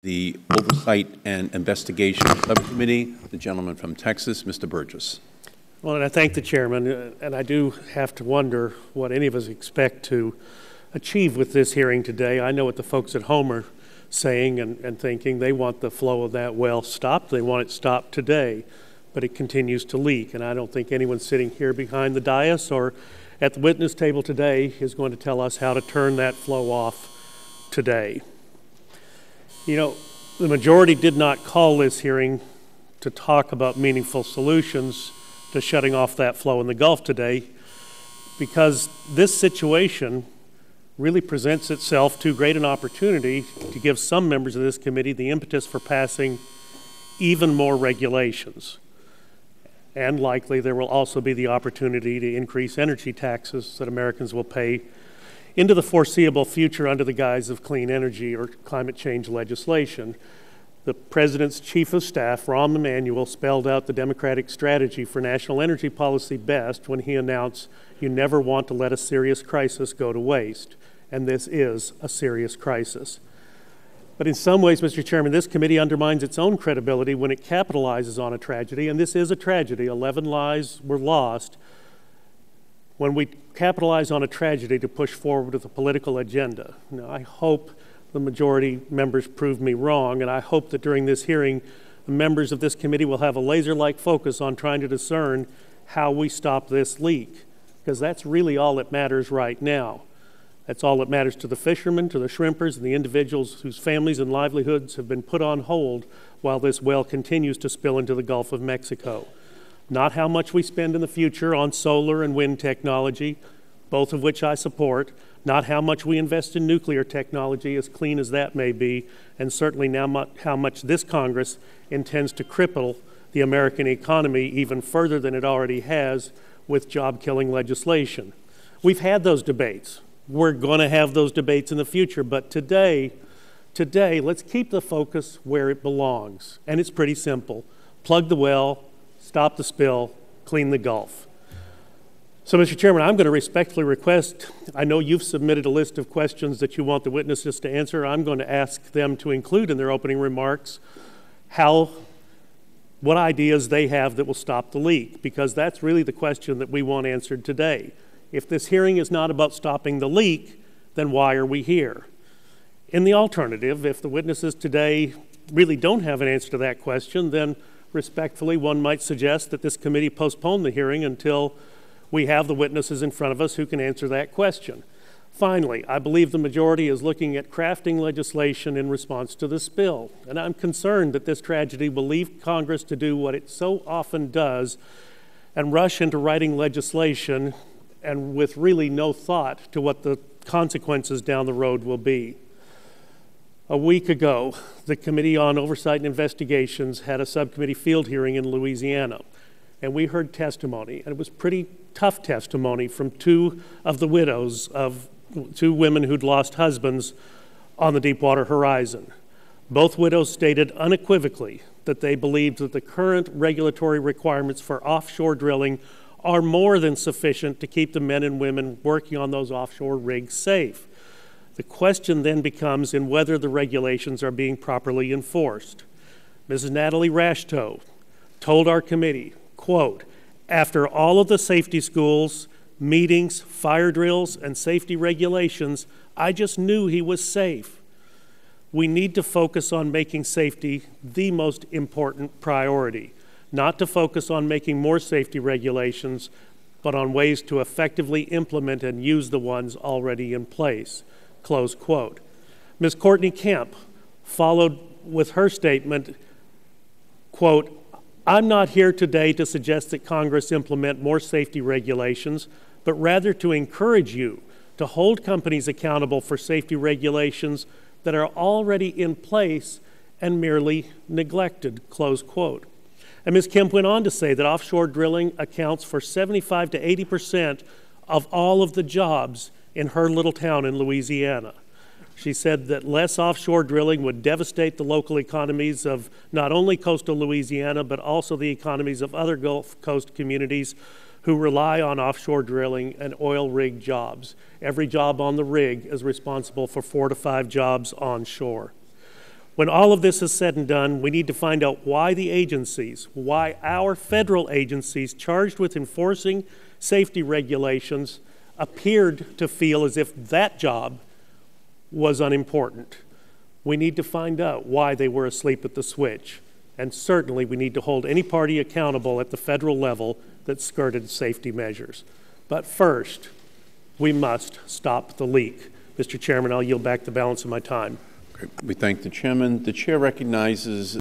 The Oversight and Investigation Subcommittee, the gentleman from Texas, Mr. Burgess. Well, and I thank the chairman, and I do have to wonder what any of us expect to achieve with this hearing today. I know what the folks at home are saying and thinking. They want the flow of that well stopped. They want it stopped today, but it continues to leak. And I don't think anyone sitting here behind the dais or at the witness table today is going to tell us how to turn that flow off today. You know, the majority did not call this hearing to talk about meaningful solutions to shutting off that flow in the Gulf today, because this situation really presents itself too great an opportunity to give some members of this committee the impetus for passing even more regulations. And likely there will also be the opportunity to increase energy taxes that Americans will pay into the foreseeable future under the guise of clean energy or climate change legislation. The President's Chief of Staff, Rahm Emanuel, spelled out the Democratic strategy for national energy policy best when he announced, "You never want to let a serious crisis go to waste." And this is a serious crisis. But in some ways, Mr. Chairman, this committee undermines its own credibility when it capitalizes on a tragedy, and this is a tragedy. 11 lives were lost. When we capitalize on a tragedy to push forward with a political agenda. Now, I hope the majority members prove me wrong, and I hope that during this hearing, the members of this committee will have a laser-like focus on trying to discern how we stop this leak, because that's really all that matters right now. That's all that matters to the fishermen, to the shrimpers, and the individuals whose families and livelihoods have been put on hold while this well continues to spill into the Gulf of Mexico. Not how much we spend in the future on solar and wind technology, both of which I support, not how much we invest in nuclear technology, as clean as that may be, and certainly now how much this Congress intends to cripple the American economy even further than it already has with job-killing legislation. We've had those debates. We're going to have those debates in the future, but today, let's keep the focus where it belongs. And it's pretty simple. Plug the well, stop the spill, clean the Gulf. So, Mr. Chairman, I'm going to respectfully request, I know you've submitted a list of questions that you want the witnesses to answer. I'm going to ask them to include in their opening remarks what ideas they have that will stop the leak, because that's really the question that we want answered today. If this hearing is not about stopping the leak, then why are we here? In the alternative, if the witnesses today really don't have an answer to that question, then respectfully, one might suggest that this committee postpone the hearing until we have the witnesses in front of us who can answer that question. Finally, I believe the majority is looking at crafting legislation in response to the spill, and I'm concerned that this tragedy will leave Congress to do what it so often does and rush into writing legislation and with really no thought to what the consequences down the road will be. A week ago, the Committee on Oversight and Investigations had a subcommittee field hearing in Louisiana, and we heard testimony, and it was pretty tough testimony from two of the widows of two women who'd lost husbands on the Deepwater Horizon. Both widows stated unequivocally that they believed that the current regulatory requirements for offshore drilling are more than sufficient to keep the men and women working on those offshore rigs safe. The question then becomes in whether the regulations are being properly enforced. Mrs. Natalie Rashtoe told our committee, quote, "After all of the safety schools, meetings, fire drills, and safety regulations, I just knew he was safe." We need to focus on making safety the most important priority, not to focus on making more safety regulations, but on ways to effectively implement and use the ones already in place, close quote. Ms. Courtney Kemp followed with her statement, quote, "I'm not here today to suggest that Congress implement more safety regulations, but rather to encourage you to hold companies accountable for safety regulations that are already in place and merely neglected," close quote. And Ms. Kemp went on to say that offshore drilling accounts for 75 to 80% of all of the jobs in her little town in Louisiana. She said that less offshore drilling would devastate the local economies of not only coastal Louisiana, but also the economies of other Gulf Coast communities who rely on offshore drilling and oil rig jobs. Every job on the rig is responsible for 4 to 5 jobs onshore. When all of this is said and done, we need to find out why the agencies, why our federal agencies charged with enforcing safety regulations appeared to feel as if that job was unimportant. We need to find out why they were asleep at the switch. And certainly we need to hold any party accountable at the federal level that skirted safety measures. But first, we must stop the leak. Mr. Chairman, I'll yield back the balance of my time. We thank the chairman. The chair recognizes